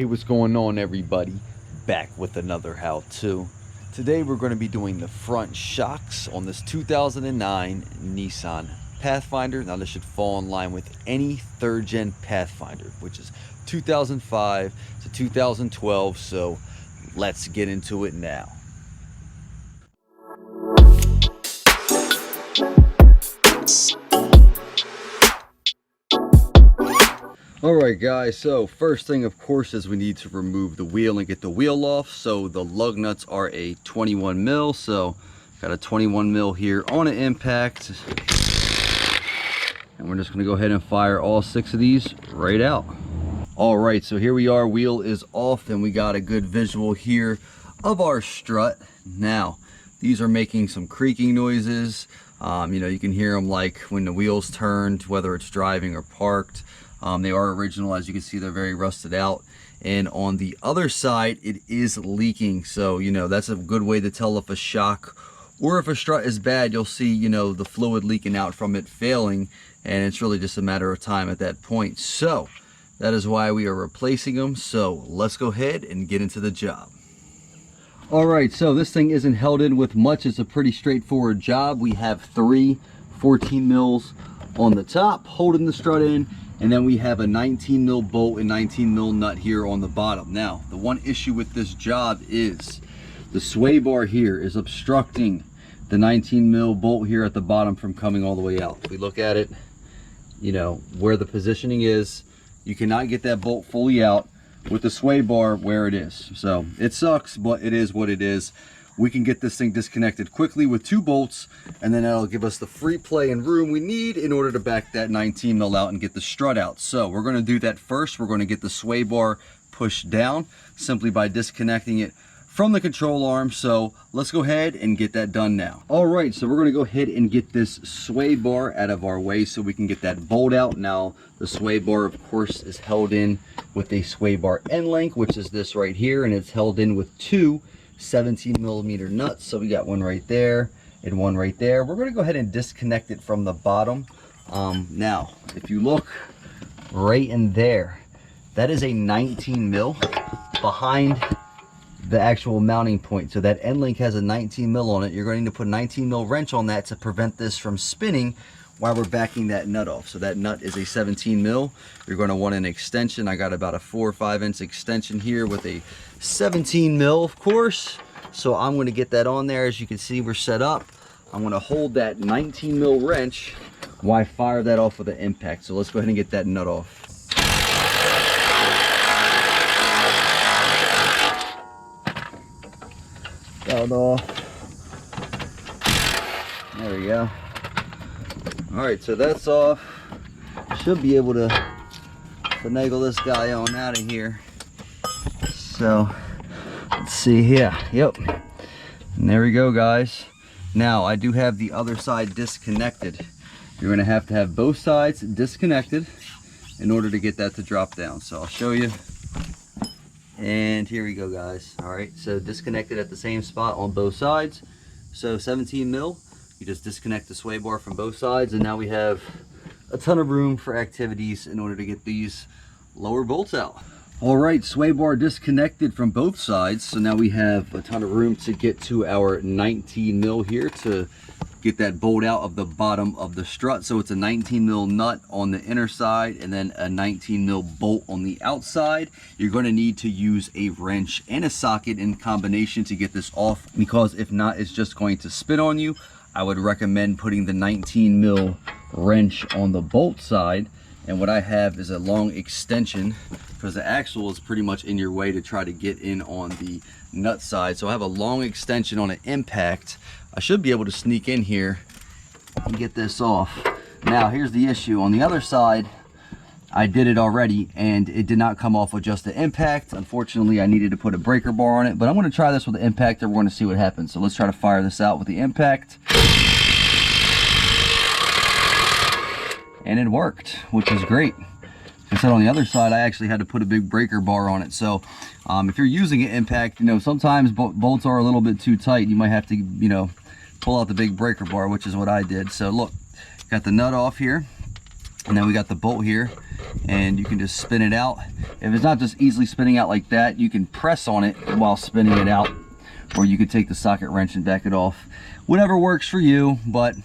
Hey, what's going on, everybody? Back with another how-to. Today we're going to be doing the front shocks on this 2009 Nissan Pathfinder. Now this should fall in line with any third gen Pathfinder, which is 2005 to 2012. So let's get into it now. Alright guys, so first thing of course is we need to remove the wheel and get the wheel off. So the lug nuts are a 21 mil, so got a 21 mil here on an impact. And we're just going to go ahead and fire all 6 of these right out. Alright, so here we are, wheel is off and we got a good visual here of our strut. Now, these are making some creaking noises. You can hear them like when the wheels turned, whether it's driving or parked. They are original, as you can see, they're very rusted out. And on the other side, it is leaking. So, that's a good way to tell if a shock or if a strut is bad. You'll see, the fluid leaking out from it failing. And it's really just a matter of time at that point. So, that is why we are replacing them. So, let's go ahead and get into the job. Alright, so this thing isn't held in with much. It's a pretty straightforward job. We have 3 14 mils on the top holding the strut in. And then we have a 19 mil bolt and 19 mil nut here on the bottom. Now, the one issue with this job is the sway bar here is obstructing the 19 mil bolt here at the bottom from coming all the way out. If we look at it, where the positioning is, you cannot get that bolt fully out with the sway bar where it is. So it sucks, but it is what it is. We can get this thing disconnected quickly with 2 bolts, and then that'll give us the free play and room we need in order to back that 19 mil out and get the strut out. So we're going to do that first. We're going to get the sway bar pushed down simply by disconnecting it from the control arm. So let's go ahead and get that done now. All right, so we're going to go ahead and get this sway bar out of our way so we can get that bolt out. Now the sway bar, of course, is held in with a sway bar end link, which is this right here, and it's held in with 2 17 millimeter nuts. So we got one right there and one right there. We're going to go ahead and disconnect it from the bottom. Now if you look right in there, that is a 19 mil behind the actual mounting point. So that end link has a 19 mil on it. You're going to put a 19 mil wrench on that to prevent this from spinning while we're backing that nut off. So that nut is a 17 mil. You're going to want an extension. I got about a 4 or 5 inch extension here with a 17 mil, of course. So I'm going to get that on there. As you can see, we're set up. I'm going to hold that 19 mil wrench while I fire that off with an impact. So let's go ahead and get that nut off. Got off. There we go. All right, so that's off. Should be able to finagle this guy on out of here. So let's see here. Yep. And there we go, guys. Now I do have the other side disconnected. You're going to have both sides disconnected in order to get that to drop down. So I'll show you. And here we go, guys. All right, so disconnected at the same spot on both sides. So 17 mil. You just disconnect the sway bar from both sides, and now we have a ton of room for activities in order to get these lower bolts out. All right, sway bar disconnected from both sides, so now we have a ton of room to get to our 19 mil here to get that bolt out of the bottom of the strut. So it's a 19 mil nut on the inner side and then a 19 mil bolt on the outside. You're going to need to use a wrench and a socket in combination to get this off, because if not, it's just going to spin on you. I would recommend putting the 19 mil wrench on the bolt side. And what I have is a long extension, because the axle is pretty much in your way to try to get in on the nut side. So I have a long extension on an impact. I should be able to sneak in here and get this off. Now here's the issue. On the other side, I did it already and it did not come off with just the impact. Unfortunately, I needed to put a breaker bar on it, but I'm going to try this with the impact and we're going to see what happens. So let's try to fire this out with the impact. And it worked, which is great. Like I said, on the other side, I actually had to put a big breaker bar on it. So if you're using an impact, sometimes bolts are a little bit too tight. You might have to, pull out the big breaker bar, which is what I did. So look, got the nut off here. And then we got the bolt here, and you can just spin it out. If it's not just easily spinning out like that, you can press on it while spinning it out, or you could take the socket wrench and back it off. Whatever works for you, but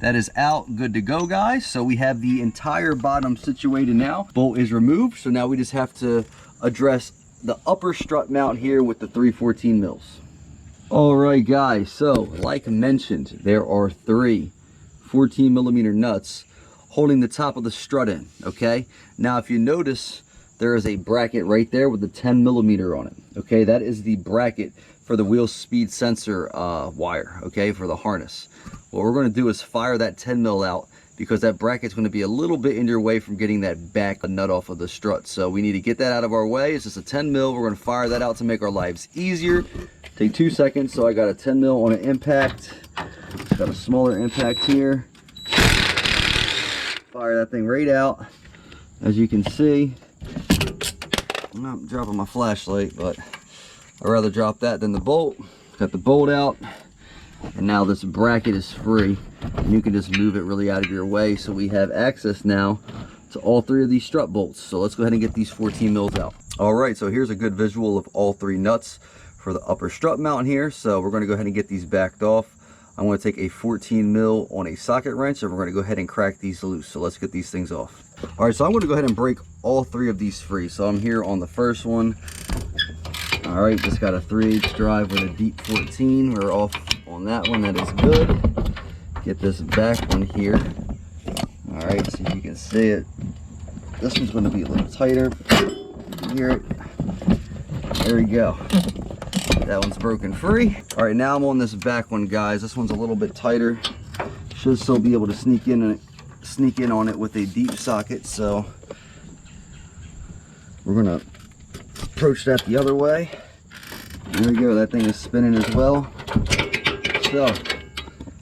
that is out, good to go, guys. So we have the entire bottom situated now. Bolt is removed, so now we just have to address the upper strut mount here with the 314 mils. All right, guys, so like mentioned, there are 3 14mm nuts holding the top of the strut in, okay? Now, if you notice, there is a bracket right there with the 10mm on it, okay? That is the bracket for the wheel speed sensor wire, okay, for the harness. What we're gonna do is fire that 10 mil out, because that bracket's gonna be a little bit in your way from getting that back nut off of the strut. So we need to get that out of our way. It's just a 10 mil. We're gonna fire that out to make our lives easier. Take 2 seconds. So I got a 10 mil on an impact. Got a smaller impact here. Fire that thing right out. As you can see, I'm not dropping my flashlight, but I'd rather drop that than the bolt. Got the bolt out, and now this bracket is free, and you can just move it really out of your way. So we have access now to all 3 of these strut bolts. So let's go ahead and get these 14 mils out. All right, so here's a good visual of all 3 nuts for the upper strut mount here. So we're going to go ahead and get these backed off. I'm going to take a 14 mil on a socket wrench, and we're going to go ahead and crack these loose. So let's get these things off. All right, so I'm going to go ahead and break all 3 of these free. So I'm here on the first one. All right, just got a 3/8 drive with a deep 14. We're off on that one. That is good. Get this back one here. All right, so you can see it. This one's going to be a little tighter. Here, there we go. That one's broken free. All right, now I'm on this back one, guys. This one's a little bit tighter. Should still be able to sneak in on it with a deep socket. So we're gonna approach that the other way. There we go. That thing is spinning as well. So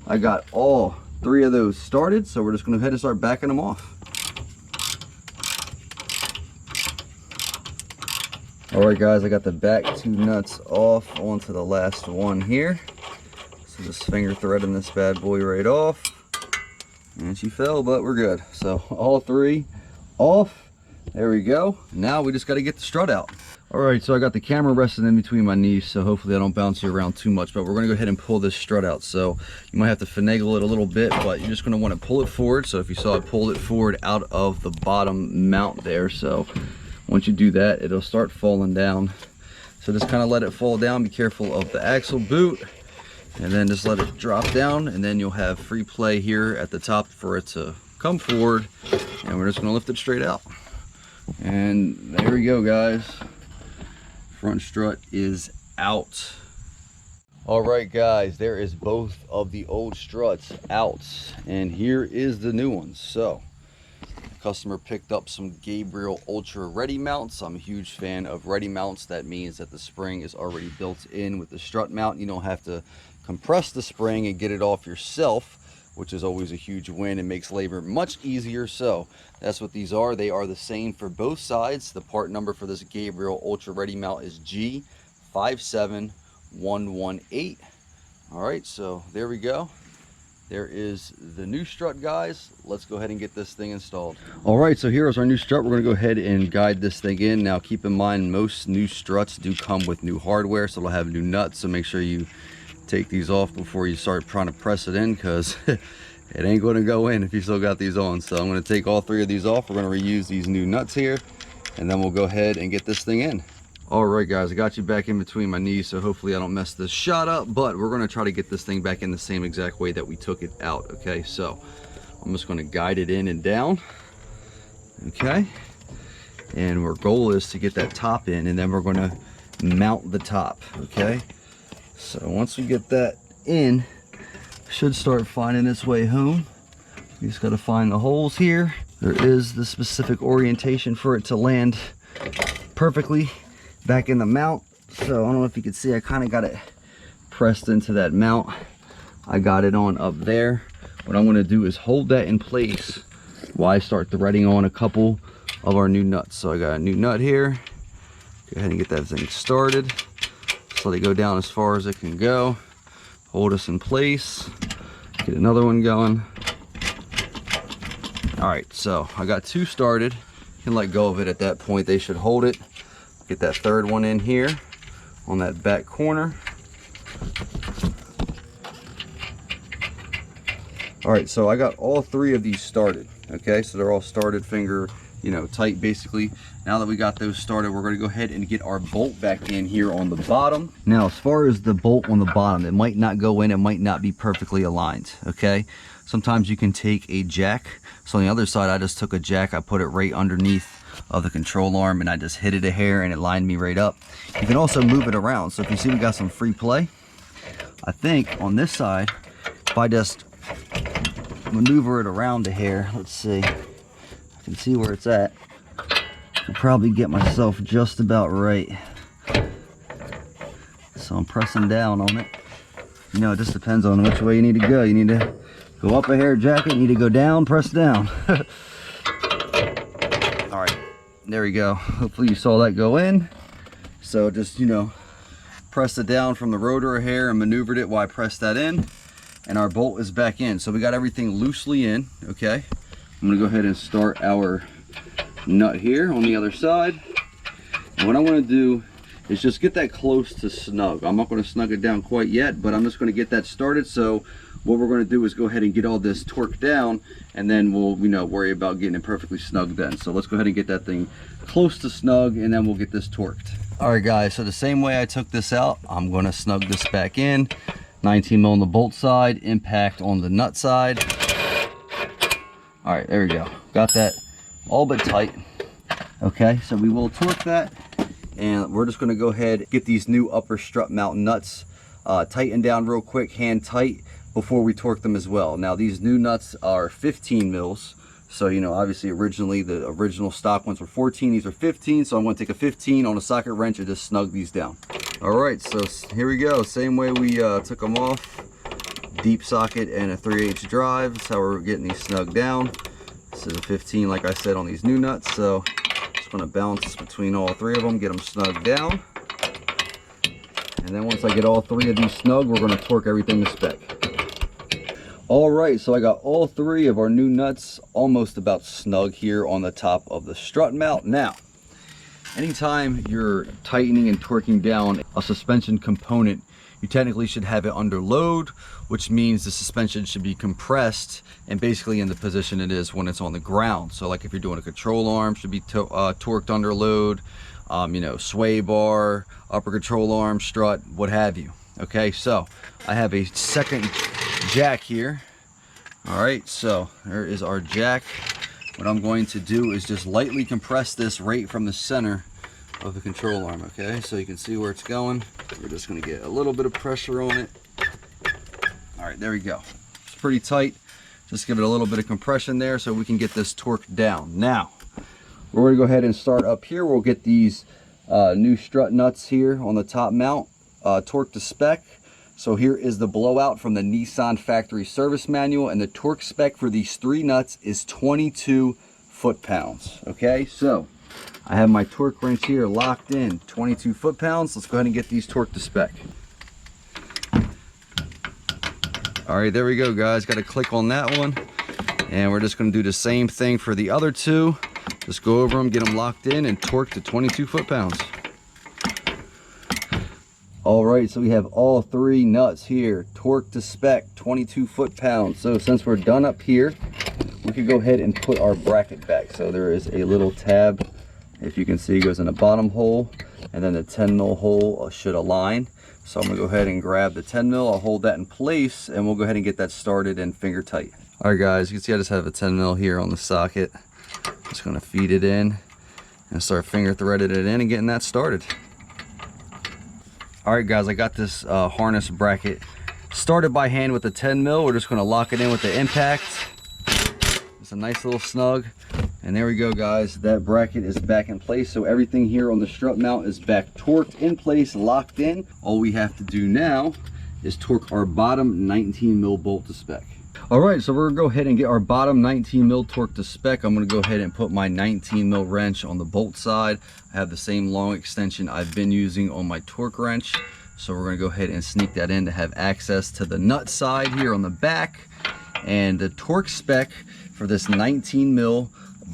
I got all 3 of those started. So we're just gonna go ahead and start backing them off. All right, guys, I got the back 2 nuts off onto the last one here. So just finger threading this bad boy right off. And she fell, but we're good. So all 3 off. There we go. Now we just got to get the strut out. All right, so I got the camera resting in between my knees, so hopefully I don't bounce you around too much, but we're going to go ahead and pull this strut out. So you might have to finagle it a little bit, but you're just going to want to pull it forward. So if you saw, I pulled it forward out of the bottom mount there. So once you do that, it'll start falling down. So just kind of let it fall down. Be careful of the axle boot, and then just let it drop down, and then you'll have free play here at the top for it to come forward, and we're just going to lift it straight out. And there we go, guys. Front strut is out. All right, guys, there is both of the old struts out, and here is the new ones. So customer picked up some Gabriel Ultra Ready mounts. I'm a huge fan of Ready mounts. That means that the spring is already built in with the strut mount. You don't have to compress the spring and get it off yourself, which is always a huge win and makes labor much easier. So that's what these are. They are the same for both sides. The part number for this Gabriel Ultra Ready mount is G57118. All right, so there we go. There is the new strut, guys. Let's go ahead and get this thing installed. All right, so here is our new strut. We're gonna go ahead and guide this thing in. Now keep in mind, most new struts do come with new hardware, so it'll have new nuts. So make sure you take these off before you start trying to press it in, because it ain't gonna go in if you still got these on. So I'm gonna take all 3 of these off. We're gonna reuse these new nuts here, and then we'll go ahead and get this thing in. All right, guys, I got you back in between my knees, so hopefully I don't mess this shot up, but we're gonna try to get this thing back in the same exact way that we took it out, okay? So I'm just gonna guide it in and down, okay? And our goal is to get that top in, and then we're gonna mount the top, okay? So once we get that in, should start finding its way home. You just gotta find the holes here. There is the specific orientation for it to land perfectly back in the mount. So I don't know if you can see, I kind of got it pressed into that mount. I got it on up there. What I'm going to do is hold that in place while I start threading on a couple of our new nuts. So I got a new nut here. Go ahead and get that thing started. Just let it go down as far as it can go. Hold us in place. Get another one going. All right, so I got 2 started. You can let go of it at that point. They should hold it. Get that 3rd one in here on that back corner. All right, so I got all 3 of these started. Okay, so they're all started, finger, you know, tight basically. Now that we got those started, we're gonna go ahead and get our bolt back in here on the bottom. Now, as far as the bolt on the bottom, it might not go in, it might not be perfectly aligned, okay? Sometimes you can take a jack. So on the other side, I just took a jack, I put it right underneath of the control arm, and I just hit it a hair and it lined me right up. You can also move it around. So if you see we got some free play, I think on this side, if I just maneuver it around a hair, let's see, I can see where it's at. I'll probably get myself just about right. So I'm pressing down on it. You know, it just depends on which way you need to go. You need to go up a hair jacket, you need to go down, press down. All right, there we go. Hopefully you saw that go in. So just, you know, press it down from the rotor a hair and maneuvered it while I pressed that in. And our bolt is back in. So we got everything loosely in, okay? I'm gonna go ahead and start our nut here on the other side. And what I wanna do is just get that close to snug. I'm not gonna snug it down quite yet, but I'm just gonna get that started. So what we're gonna do is go ahead and get all this torqued down, and then we'll, you know, worry about getting it perfectly snug then. So let's go ahead and get that thing close to snug, and then we'll get this torqued. All right guys, so the same way I took this out, I'm gonna snug this back in. 19 mil on the bolt side, impact on the nut side. All right, there we go. Got that all but tight. Okay, so we will torque that, and we're just gonna go ahead and get these new upper strut mount nuts tightened down real quick, hand tight, before we torque them as well. Now these new nuts are 15 mils. So, you know, obviously originally the original stock ones were 14, these are 15. So I'm gonna take a 15 on a socket wrench and just snug these down. All right, so here we go. Same way we took them off. Deep socket and a 3/8 drive. That's how we're getting these snug down. This is a 15, like I said, on these new nuts. So just gonna balance between all 3 of them, get them snug down. And then once I get all 3 of these snug, we're gonna torque everything to spec. All right, so I got all 3 of our new nuts almost about snug here on the top of the strut mount. Now, anytime you're tightening and torquing down a suspension component, you technically should have it under load, which means the suspension should be compressed and basically in the position it is when it's on the ground. So like if you're doing a control arm, should be torqued under load, you know, sway bar, upper control arm, strut, what have you. Okay, so I have a second jack here. All right, so there is our jack. What I'm going to do is just lightly compress this right from the center of the control arm. Okay, so you can see where it's going. We're just going to get a little bit of pressure on it. All right, there we go. It's pretty tight. Just give it a little bit of compression there so we can get this torqued down. Now we're going to go ahead and start up here. We'll get these new strut nuts here on the top mount torqued to spec. So here is the blowout from the Nissan factory service manual, and the torque spec for these 3 nuts is 22 foot-pounds. Okay, so I have my torque wrench here locked in, 22 foot-pounds. Let's go ahead and get these torqued to spec. All right, there we go, guys. Got to click on that one, and we're just going to do the same thing for the other 2. Just go over them, get them locked in, and torque to 22 foot-pounds. All right, so we have all 3 nuts here, torque to spec, 22 foot-pounds. So since we're done up here, we could go ahead and put our bracket back. So there is a little tab, if you can see, goes in the bottom hole, and then the 10 mil hole should align. So I'm gonna go ahead and grab the 10 mil, I'll hold that in place, and we'll go ahead and get that started and finger tight. All right, guys, you can see I just have a 10 mil here on the socket. Just gonna feed it in and start finger threading it in and getting that started. All right, guys, I got this harness bracket started by hand with the 10 mil. We're just gonna lock it in with the impact. It's a nice little snug. And there we go, guys. That bracket is back in place. So everything here on the strut mount is back torqued in place, locked in. All we have to do now is torque our bottom 19 mil bolt to spec. All right, so we're gonna go ahead and get our bottom 19 mil torque to spec. I'm gonna go ahead and put my 19 mil wrench on the bolt side. I have the same long extension I've been using on my torque wrench. So we're gonna go ahead and sneak that in to have access to the nut side here on the back. And the torque spec for this 19 mil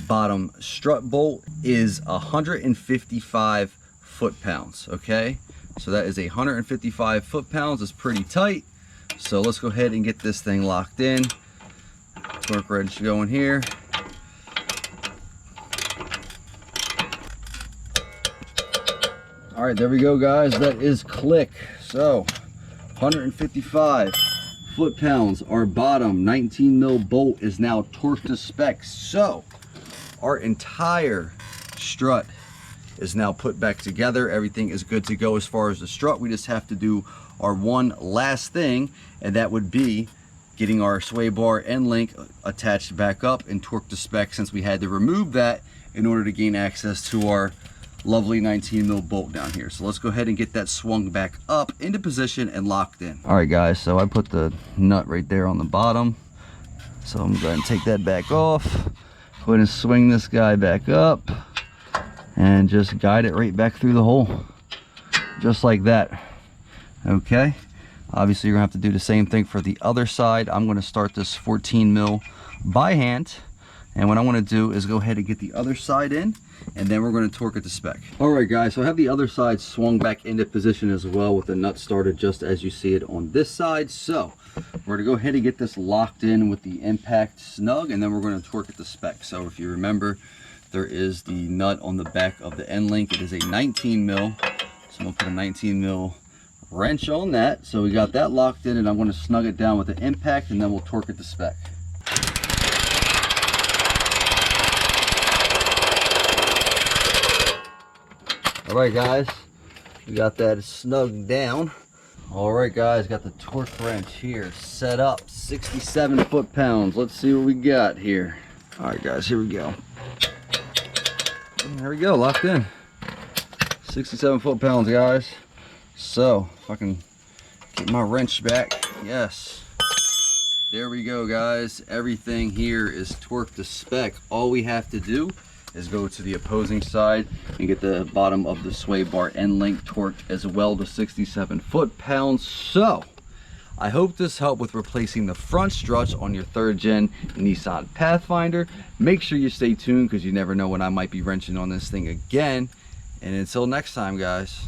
bottom strut bolt is 155 foot-pounds, okay? So that is 155 foot-pounds. It's pretty tight. So let's go ahead and get this thing locked in. Torque wrench going here. All right, there we go, guys. That is click. So 155 foot-pounds. Our bottom 19 mil bolt is now torqued to spec. So our entire strut is now put back together. Everything is good to go as far as the strut. We just have to do our one last thing, and that would be getting our sway bar end link attached back up and torqued to spec, since we had to remove that in order to gain access to our lovely 19 mil bolt down here. So let's go ahead and get that swung back up into position and locked in. All right, guys, so I put the nut right there on the bottom. So I'm going to take that back off. Go ahead and swing this guy back up and just guide it right back through the hole, just like that. Okay, obviously you're gonna have to do the same thing for the other side. I'm going to start this 14 mil by hand, and what I want to do is go ahead and get the other side in, and then we're going to torque it to spec. All right, guys, so I have the other side swung back into position as well, with the nut started just as you see it on this side. So we're going to go ahead and get this locked in with the impact snug, and then we're going to torque it to spec. So if you remember, there is the nut on the back of the end link. It is a 19 mil, so I'm going to put a 19 mil wrench on that. So we got that locked in, and I'm going to snug it down with the impact, and then we'll torque it to spec. All right, guys, we got that snugged down. All right, guys, got the torque wrench here set up, 67 foot-pounds. Let's see what we got here. All right, guys, here we go. There we go, locked in. 67 foot-pounds, guys. So if I can get my wrench back, yes, there we go, guys. Everything here is torqued to spec. All we have to do is go to the opposing side and get the bottom of the sway bar end link torqued as well to 67 foot-pounds. So I hope this helped with replacing the front struts on your 3rd gen Nissan Pathfinder. Make sure you stay tuned, because you never know when I might be wrenching on this thing again. And until next time, guys.